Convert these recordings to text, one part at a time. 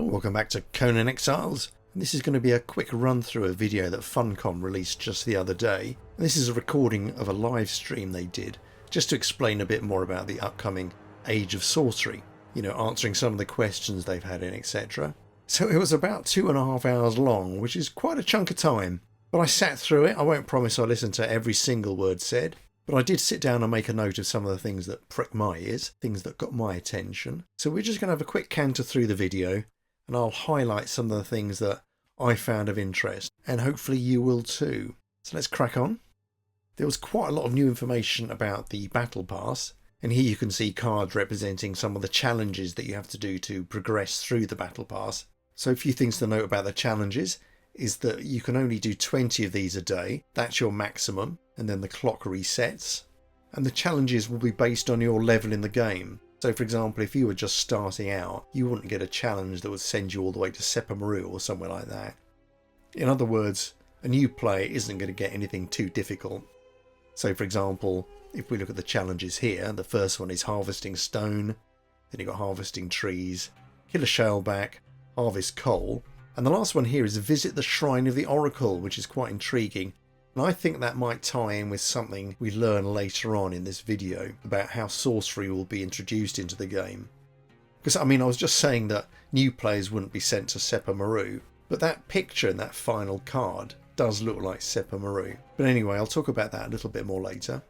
welcome back to Conan Exiles. And this is going to be a quick run through a video that Funcom released just the other day. And this is a recording of a live stream they did, just to explain a bit more about the upcoming Age of Sorcery. You know, answering some of the questions they've had in, etc. So it was about 2.5 hours long, which is quite a chunk of time. But I sat through it. I won't promise I listened to every single word said. But I did sit down and make a note of some of the things that pricked my ears, things that got my attention. So we're just going to have a quick canter through the video, and I'll highlight some of the things that I found of interest, and hopefully you will too. So let's crack on. There was quite a lot of new information about the Battle Pass, and here you can see cards representing some of the challenges that you have to do to progress through the Battle Pass. So a few things to note about the challenges is that you can only do 20 of these a day. That's your maximum, and then the clock resets. And the challenges will be based on your level in the game. So for example, if you were just starting out, you wouldn't get a challenge that would send you all the way to Certaminis or somewhere like that. In other words, a new player isn't going to get anything too difficult. So for example, if we look at the challenges here, the first one is harvesting stone, then you've got harvesting trees, kill a shaleback, harvest coal, and the last one here is visit the Shrine of the Oracle, which is quite intriguing. And I think that might tie in with something we learn later on in this video about how sorcery will be introduced into the game. Because I mean, I was just saying that new players wouldn't be sent to Certaminis, but that picture in that final card does look like Certaminis. But anyway, I'll talk about that a little bit more later.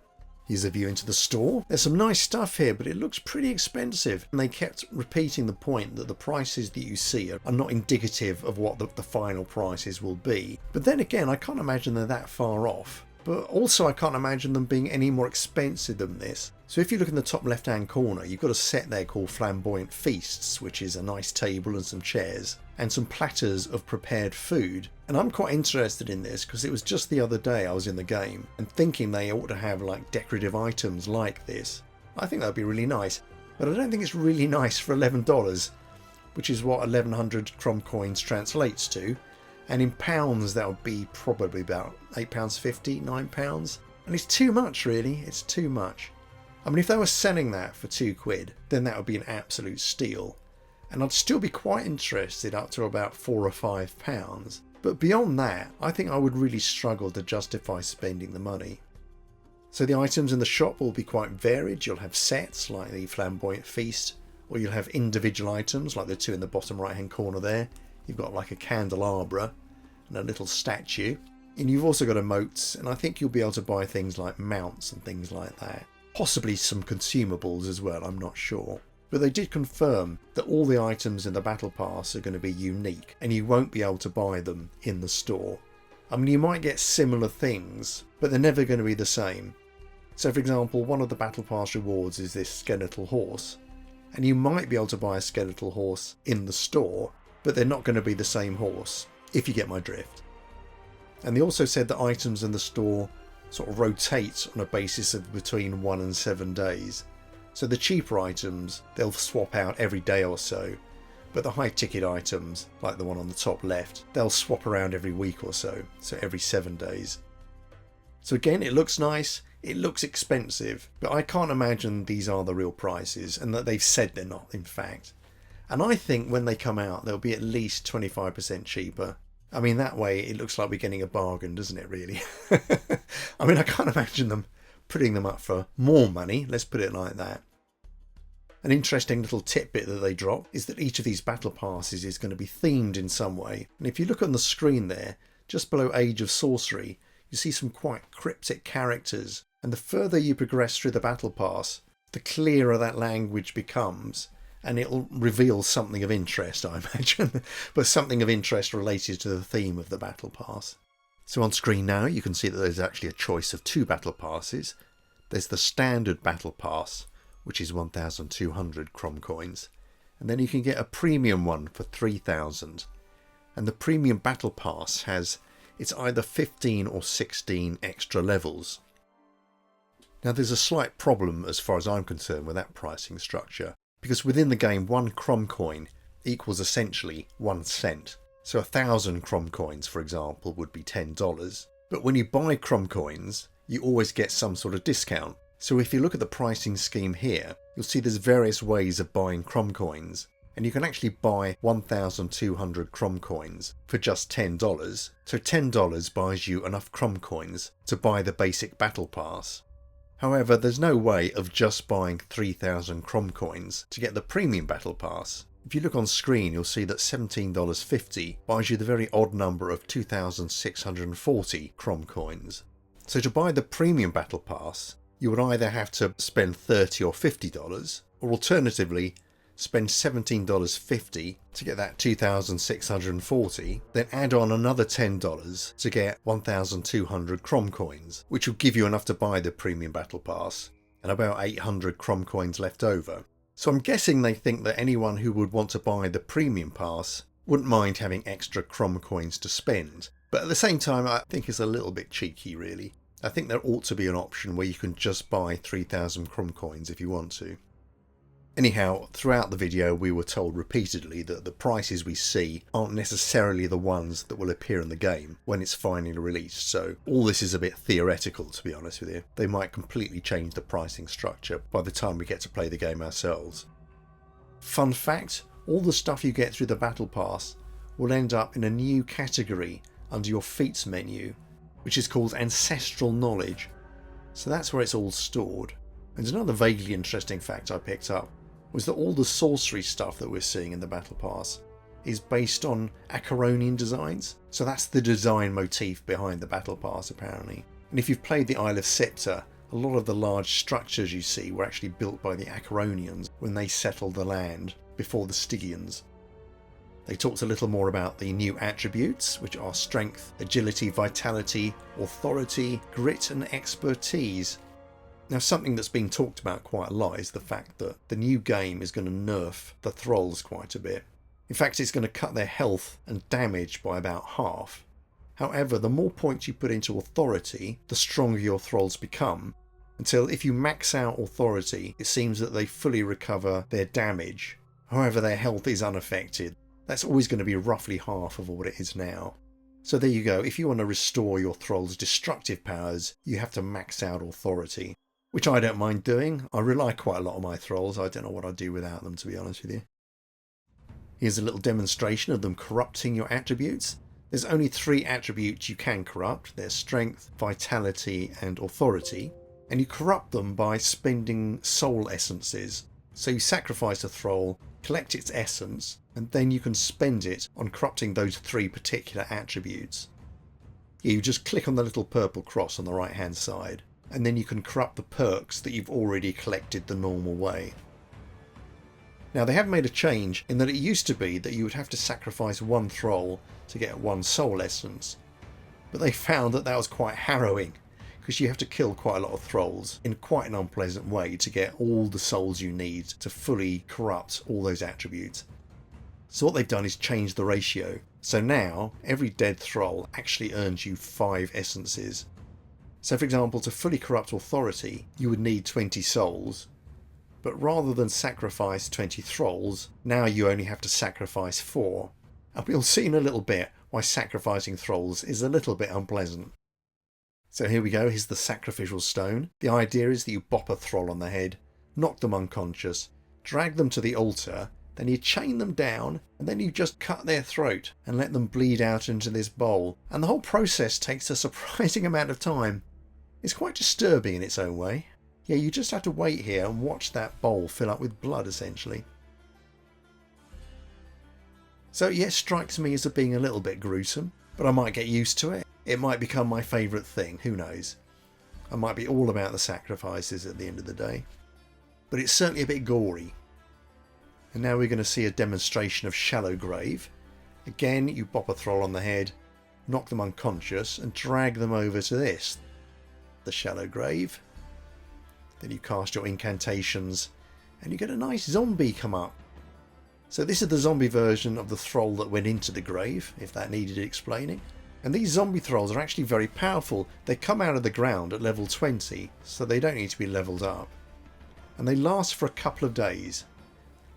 Here's a view into the store. There's some nice stuff here, but it looks pretty expensive. And they kept repeating the point that the prices that you see are not indicative of what the final prices will be. But then again, I can't imagine they're that far off. But also I can't imagine them being any more expensive than this. So if you look in the top left hand corner, you've got a set there called Flamboyant Feasts, which is a nice table and some chairs, and some platters of prepared food. And I'm quite interested in this because it was just the other day I was in the game and thinking they ought to have like decorative items like this. I think that'd be really nice, but I don't think it's really nice for $11, which is what 1100 Crom coins translates to. And in pounds that would be probably about £8.50, £9. And it's too much really, it's too much. I mean, if they were selling that for £2, then that would be an absolute steal. And I'd still be quite interested up to about £4 or £5. But beyond that, I think I would really struggle to justify spending the money. So the items in the shop will be quite varied. You'll have sets like the Flamboyant Feast, or you'll have individual items like the two in the bottom right hand corner there. You've got like a candelabra and a little statue. And you've also got emotes, and I think you'll be able to buy things like mounts and things like that. Possibly some consumables as well, I'm not sure. But they did confirm that all the items in the Battle Pass are going to be unique, and you won't be able to buy them in the store. I mean, you might get similar things, but they're never going to be the same. So for example, one of the Battle Pass rewards is this skeletal horse, and you might be able to buy a skeletal horse in the store, but they're not going to be the same horse, if you get my drift. And they also said that items in the store sort of rotate on a basis of between 1 and 7 days. So the cheaper items, they'll swap out every day or so, but the high ticket items, like the one on the top left, they'll swap around every week or so, so every 7 days. So again, it looks nice, it looks expensive, but I can't imagine these are the real prices, and that they've said they're not, in fact. And I think when they come out, they'll be at least 25% cheaper. I mean, that way it looks like we're getting a bargain, doesn't it, really? I mean, I can't imagine them putting them up for more money, let's put it like that. An interesting little tidbit that they drop is that each of these battle passes is going to be themed in some way. And if you look on the screen there, just below Age of Sorcery, you see some quite cryptic characters. And the further you progress through the battle pass, the clearer that language becomes. And it'll reveal something of interest, I imagine, but something of interest related to the theme of the Battle Pass. So on screen now you can see that there's actually a choice of 2 Battle Passes. There's the standard Battle Pass, which is 1,200 Crom coins, and then you can get a premium one for 3,000. And the premium Battle Pass it's either 15 or 16 extra levels. Now there's a slight problem as far as I'm concerned with that pricing structure. Because within the game, 1 Crom coin equals essentially 1 cent. So 1,000 Crom coins, for example, would be $10. But when you buy Crom coins, you always get some sort of discount. So if you look at the pricing scheme here, you'll see there's various ways of buying Crom coins. and you can actually buy 1,200 Crom coins for just $10. So $10 buys you enough Crom coins to buy the basic battle pass. However, there's no way of just buying 3,000 Crom coins to get the premium battle pass. If you look on screen, you'll see that $17.50 buys you the very odd number of 2,640 Crom coins. So to buy the premium battle pass, you would either have to spend $30 or $50, or alternatively spend $17.50 to get that 2,640, then add on another $10 to get 1,200 Crom coins, which will give you enough to buy the premium battle pass, and about 800 Crom coins left over. So I'm guessing they think that anyone who would want to buy the premium pass wouldn't mind having extra Crom coins to spend. But at the same time, I think it's a little bit cheeky, really. I think there ought to be an option where you can just buy 3,000 Crom coins if you want to. Anyhow, throughout the video we were told repeatedly that the prices we see aren't necessarily the ones that will appear in the game when it's finally released, so all this is a bit theoretical, to be honest with you. They might completely change the pricing structure by the time we get to play the game ourselves. Fun fact, all the stuff you get through the Battle Pass will end up in a new category under your feats menu, which is called Ancestral Knowledge. So that's where it's all stored. And another vaguely interesting fact I picked up was that all the sorcery stuff that we're seeing in the Battle Pass is based on Acheronian designs. So that's the design motif behind the Battle Pass, apparently. And if you've played the Isle of Scepter, a lot of the large structures you see were actually built by the Acheronians when they settled the land before the Stygians. They talked a little more about the new attributes, which are strength, agility, vitality, authority, grit and expertise. Now, something that's been talked about quite a lot is the fact that the new game is going to nerf the thralls quite a bit. In fact, it's going to cut their health and damage by about half. However, the more points you put into authority, the stronger your thralls become, until if you max out authority, it seems that they fully recover their damage. However, their health is unaffected. That's always going to be roughly half of what it is now. So there you go, if you want to restore your thralls' destructive powers, you have to max out authority. Which I don't mind doing. I rely quite a lot on my thralls. I don't know what I'd do without them, to be honest with you. Here's a little demonstration of them corrupting your attributes. There's only 3 attributes you can corrupt. They're strength, vitality and authority. And you corrupt them by spending soul essences. So you sacrifice a thrall, collect its essence, and then you can spend it on corrupting those 3 particular attributes. You just click on the little purple cross on the right hand side, and then you can corrupt the perks that you've already collected the normal way. Now, they have made a change in that it used to be that you would have to sacrifice 1 thrall to get 1 soul essence, but they found that that was quite harrowing because you have to kill quite a lot of thralls in quite an unpleasant way to get all the souls you need to fully corrupt all those attributes. So what they've done is change the ratio. So now every dead thrall actually earns you 5 essences. So for example, to fully corrupt authority, you would need 20 souls. But rather than sacrifice 20 thralls, now you only have to sacrifice 4. And we'll see in a little bit why sacrificing thralls is a little bit unpleasant. So here we go, here's the sacrificial stone. The idea is that you bop a thrall on the head, knock them unconscious, drag them to the altar, then you chain them down, and then you just cut their throat and let them bleed out into this bowl. And the whole process takes a surprising amount of time. It's quite disturbing in its own way. Yeah, you just have to wait here and watch that bowl fill up with blood, essentially. So yes, strikes me as being a little bit gruesome, but I might get used to it. It might become my favourite thing, who knows. I might be all about the sacrifices at the end of the day. But it's certainly a bit gory. And now we're going to see a demonstration of Shallow Grave. Again, you bop a thrall on the head, knock them unconscious, and drag them over to this, the Shallow Grave. Then you cast your incantations, and you get a nice zombie come up. So this is the zombie version of the thrall that went into the grave, if that needed explaining. And these zombie thralls are actually very powerful. They come out of the ground at level 20, so they don't need to be leveled up. And they last for a couple of days.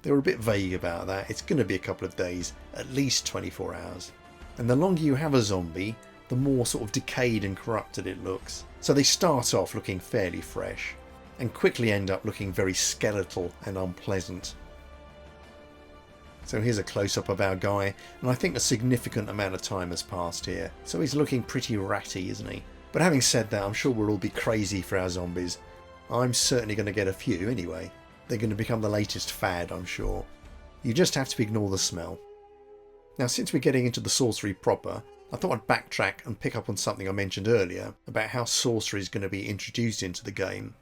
They were a bit vague about that. It's going to be a couple of days, at least 24 hours. And the longer you have a zombie, the more sort of decayed and corrupted it looks. So they start off looking fairly fresh, and quickly end up looking very skeletal and unpleasant. So here's a close-up of our guy, and I think a significant amount of time has passed here. So he's looking pretty ratty, isn't he? But having said that, I'm sure we'll all be crazy for our zombies. I'm certainly going to get a few anyway. They're going to become the latest fad, I'm sure. You just have to ignore the smell. Now, since we're getting into the sorcery proper, I thought I'd backtrack and pick up on something I mentioned earlier about how sorcery is going to be introduced into the game.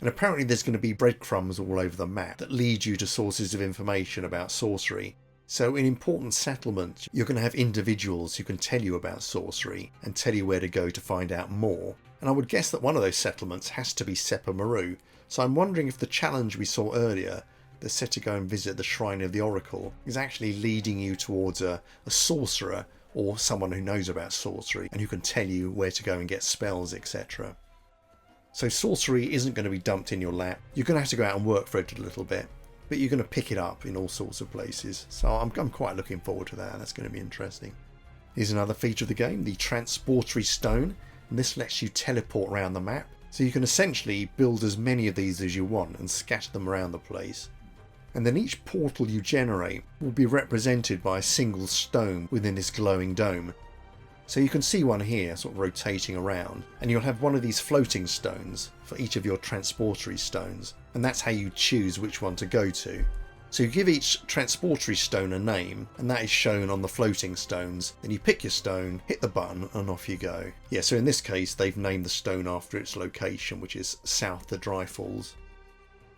And apparently there's going to be breadcrumbs all over the map that lead you to sources of information about sorcery. So in important settlements, you're going to have individuals who can tell you about sorcery and tell you where to go to find out more. And I would guess that one of those settlements has to be Seppa Maru. So I'm wondering if the challenge we saw earlier, the set to go and visit the Shrine of the Oracle, is actually leading you towards a sorcerer or someone who knows about sorcery and who can tell you where to go and get spells, etc. So sorcery isn't going to be dumped in your lap. You're going to have to go out and work for it a little bit, but you're going to pick it up in all sorts of places. So I'm quite looking forward to that. That's going to be interesting. Here's another feature of the game, the Transportery Stone. And this lets you teleport around the map. So you can essentially build as many of these as you want and scatter them around the place. And then each portal you generate will be represented by a single stone within this glowing dome. So you can see one here sort of rotating around, and you'll have one of these floating stones for each of your Transportery Stones, and that's how you choose which one to go to. So you give each Transportery Stone a name, and that is shown on the floating stones. Then you pick your stone, hit the button, and off you go. Yeah, so in this case they've named the stone after its location, which is south the Dry Falls.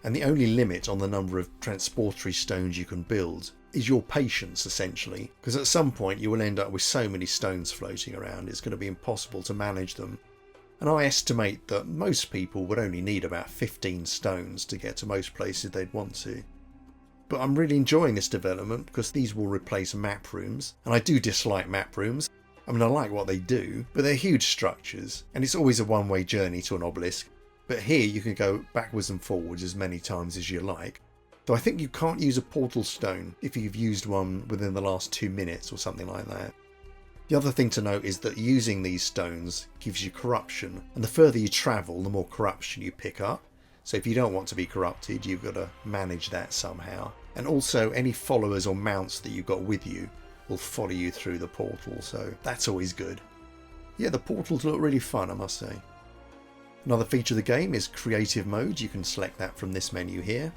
And the only limit on the number of Transportery Stones you can build is your patience, essentially, because at some point you will end up with so many stones floating around it's going to be impossible to manage them. And I estimate that most people would only need about 15 stones to get to most places they'd want to. But I'm really enjoying this development because these will replace map rooms, and I do dislike map rooms. I mean, I like what they do, but they're huge structures and it's always a one-way journey to an obelisk. But here you can go backwards and forwards as many times as you like. Though I think you can't use a portal stone if you've used one within the last 2 minutes or something like that. The other thing to note is that using these stones gives you corruption, and the further you travel the more corruption you pick up. So if you don't want to be corrupted, you've got to manage that somehow. And also any followers or mounts that you've got with you will follow you through the portal, so that's always good. Yeah, the portals look really fun, I must say. Another feature of the game is creative mode. You can select that from this menu here.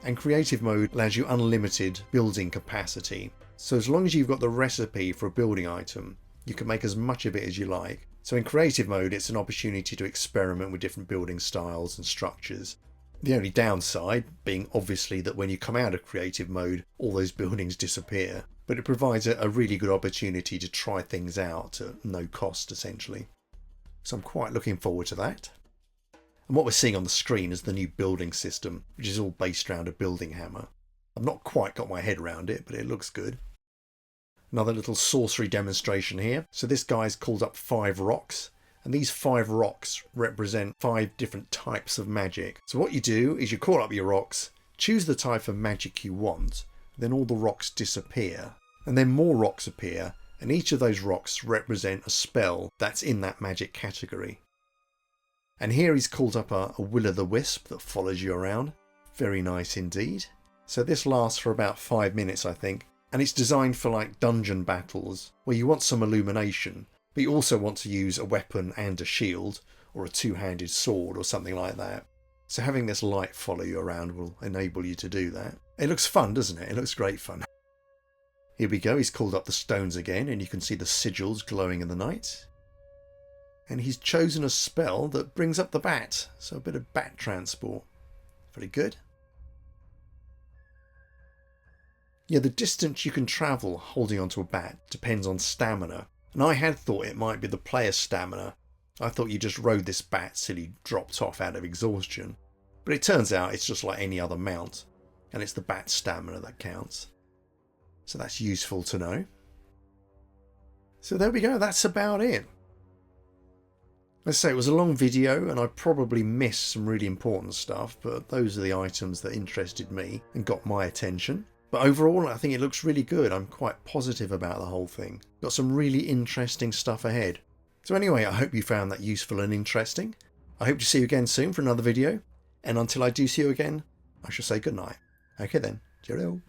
And creative mode allows you unlimited building capacity. So as long as you've got the recipe for a building item, you can make as much of it as you like. So in creative mode, it's an opportunity to experiment with different building styles and structures. The only downside being obviously that when you come out of creative mode, all those buildings disappear. But it provides a really good opportunity to try things out at no cost, essentially. So I'm quite looking forward to that. And what we're seeing on the screen is the new building system, which is all based around a building hammer. I've not quite got my head around it, but it looks good. Another little sorcery demonstration here. So this guy's called up 5 rocks, and these 5 rocks represent 5 different types of magic. So what you do is you call up your rocks, choose the type of magic you want, then all the rocks disappear, and then more rocks appear, and each of those rocks represent a spell that's in that magic category. And here he's called up a will-o'-the-wisp that follows you around. Very nice indeed. So this lasts for about 5 minutes, I think, and it's designed for like dungeon battles where you want some illumination, but you also want to use a weapon and a shield or a two-handed sword or something like that. So having this light follow you around will enable you to do that. It looks fun, doesn't it? It looks great fun. Here we go, he's called up the stones again, and you can see the sigils glowing in the night. And he's chosen a spell that brings up the bat, so a bit of bat transport. Very good. Yeah, the distance you can travel holding onto a bat depends on stamina, and I had thought it might be the player's stamina. I thought you just rode this bat till he dropped off out of exhaustion, but it turns out it's just like any other mount, and it's the bat's stamina that counts. So that's useful to know. So there we go, that's about it. Let's say it was a long video and I probably missed some really important stuff, but those are the items that interested me and got my attention. But overall, I think it looks really good. I'm quite positive about the whole thing. Got some really interesting stuff ahead. So anyway, I hope you found that useful and interesting. I hope to see you again soon for another video. And until I do see you again, I shall say goodnight. Okay then, cheerio.